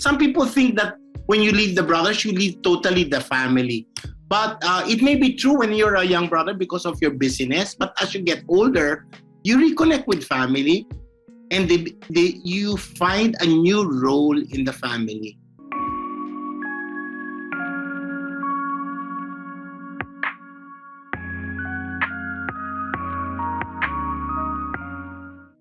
some people think that when you leave the brothers, you leave totally the family. But it may be true when you're a young brother because of your busyness. But as you get older, you reconnect with family, and you find a new role in the family.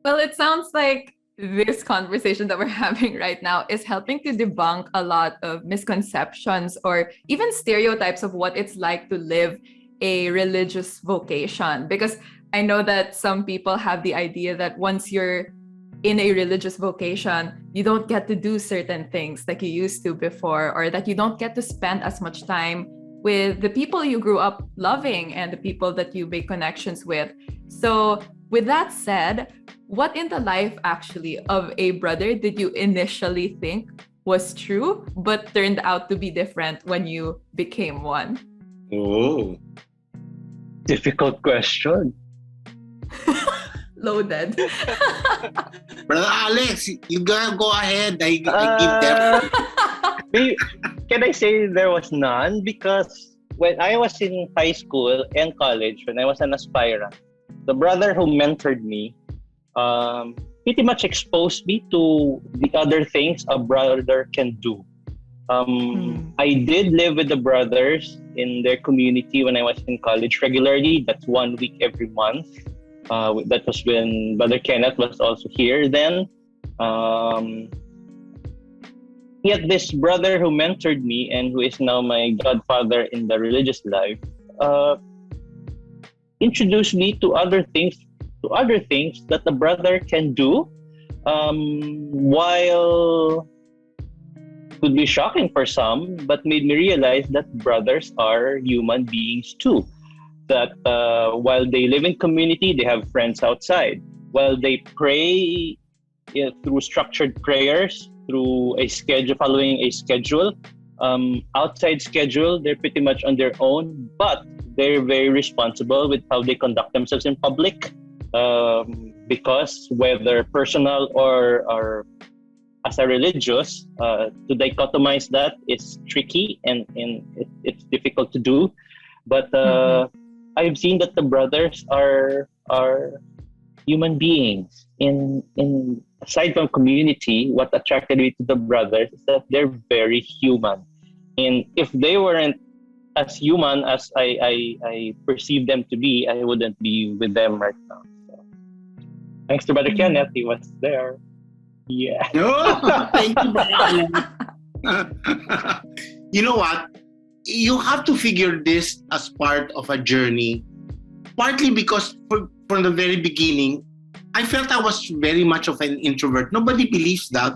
Well, it sounds like this conversation that we're having right now is helping to debunk a lot of misconceptions or even stereotypes of what it's like to live a religious vocation. Because I know that some people have the idea that once you're in a religious vocation, you don't get to do certain things like you used to before, or that you don't get to spend as much time with the people you grew up loving and the people that you make connections with. So with that said, what in the life actually of a brother did you initially think was true but turned out to be different when you became one? Oh, Difficult question. Loaded. Brother Alex, you gotta go ahead. I give them. Can I say there was none? Because when I was in high school and college, when I was an aspirant, the brother who mentored me pretty much exposed me to the other things a brother can do. I did live with the brothers in their community when I was in college regularly. That's 1 week every month. That was when Brother Kenneth was also here then. Yet this brother who mentored me and who is now my godfather in the religious life introduced me to other things that the brother can do, while could be shocking for some, but made me realize that brothers are human beings too. That while they live in community, they have friends outside. While they pray through structured prayers, through a schedule, following a schedule, outside schedule, they're pretty much on their own, but they're very responsible with how they conduct themselves in public. Because whether personal or as a religious, to dichotomize that is tricky and it's difficult to do. But I've seen that the brothers are human beings. In aside from community, what attracted me to the brothers is that they're very human. And if they weren't as human as I perceive them to be, I wouldn't be with them right now. So, thanks to Brother Kenneth, he was there. Yeah. Oh, thank you, Brother. You know what? You have to figure this as part of a journey. Partly because from the very beginning, I felt I was very much of an introvert. Nobody believes that,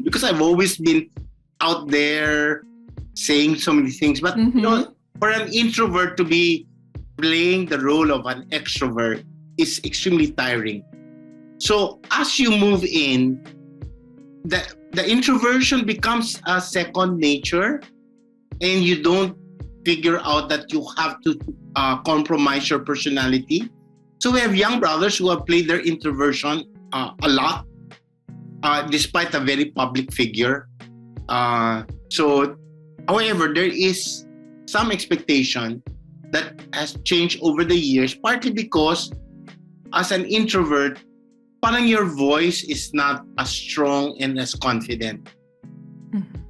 because I've always been out there saying so many things. But for an introvert to be playing the role of an extrovert is extremely tiring. So as you move in, the introversion becomes a second nature, and you don't figure out that you have to compromise your personality. So we have young brothers who have played their introversion a lot, despite a very public figure. However, there is some expectation that has changed over the years, partly because as an introvert, parang your voice is not as strong and as confident. Mm-hmm.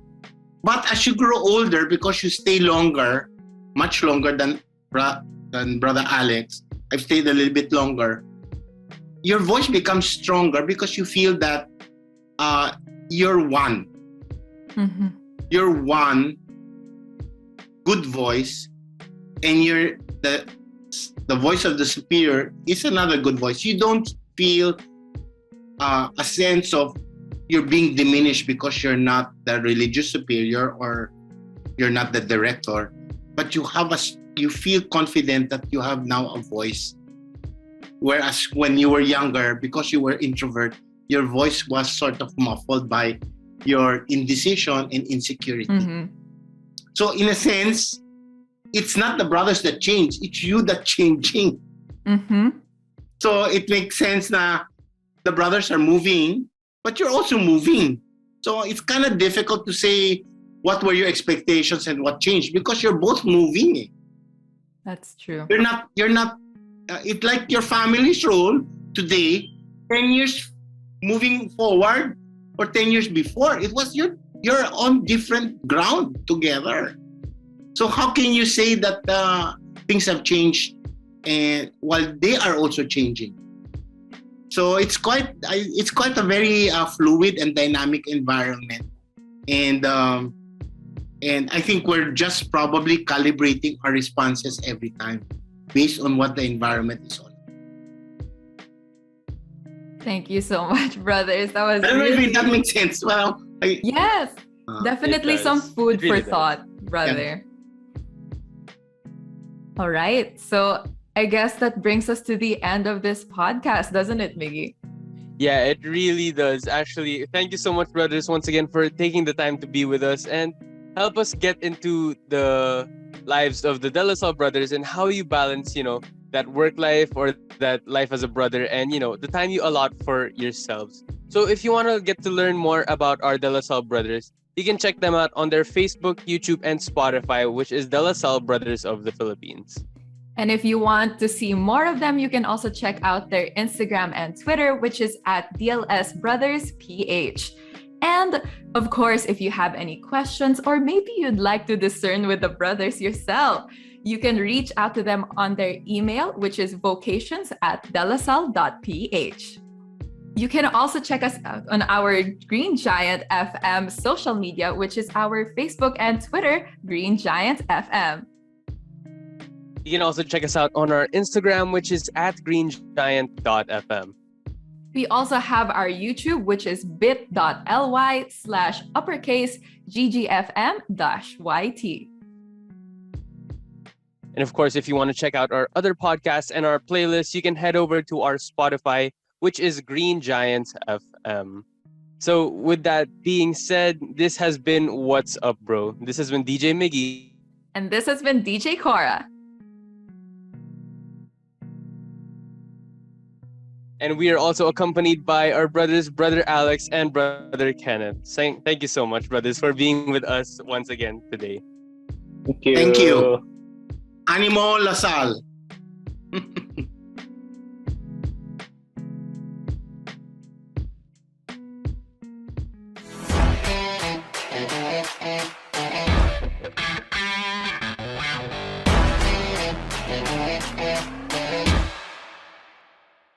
But as you grow older, because you stay longer, much longer than Brother Alex, I've stayed a little bit longer, your voice becomes stronger because you feel that you're one. Mm-hmm. You're one good voice, and the voice of the superior is another good voice. You don't feel a sense of you're being diminished because you're not the religious superior or you're not the director, but you feel confident that you have now a voice. Whereas when you were younger, because you were introvert, your voice was sort of muffled by your indecision and insecurity. Mm-hmm. So in a sense, it's not the brothers that change, it's you that changing. Mm-hmm. So it makes sense that the brothers are moving, but you're also moving. So it's kind of difficult to say what were your expectations and what changed because you're both moving. Eh. That's true. You're not. It's like your family's role today, 10 years moving forward, or 10 years before. It was you're on different ground together. So how can you say that things have changed, and while they are also changing? So it's quite a very fluid and dynamic environment, and I think we're just probably calibrating our responses every time based on what the environment is on. Thank you so much, brothers. That was I don't know really... if that makes sense. Well, yes, definitely some food for thought, brother. Yeah. All right. So I guess that brings us to the end of this podcast, doesn't it, Miggy? Yeah, it really does. Actually, thank you so much, brothers, once again for taking the time to be with us and help us get into the lives of the De La Salle brothers and how you balance, that work life or that life as a brother and, the time you allot for yourselves. So if you want to get to learn more about our De La Salle brothers, you can check them out on their Facebook, YouTube, and Spotify, which is De La Salle Brothers of the Philippines. And if you want to see more of them, you can also check out their Instagram and Twitter, which is at DLS Brothers PH. And of course, if you have any questions or maybe you'd like to discern with the brothers yourself, you can reach out to them on their email, which is vocations@delasalle.ph. You can also check us out on our Green Giant FM social media, which is our Facebook and Twitter, Green Giant FM. You can also check us out on our Instagram, which is @greengiant.fm. We also have our YouTube, which is bit.ly/GGFM-YT. And of course, if you want to check out our other podcasts and our playlists, you can head over to our Spotify, which is Green Giants FM. So with that being said, this has been What's Up, Bro? This has been DJ Miggy. And this has been DJ Cora. And we are also accompanied by our brothers, Brother Alex and Brother Kenneth. Thank you so much, brothers, for being with us once again today. Thank you. Thank you. Animo Lasal.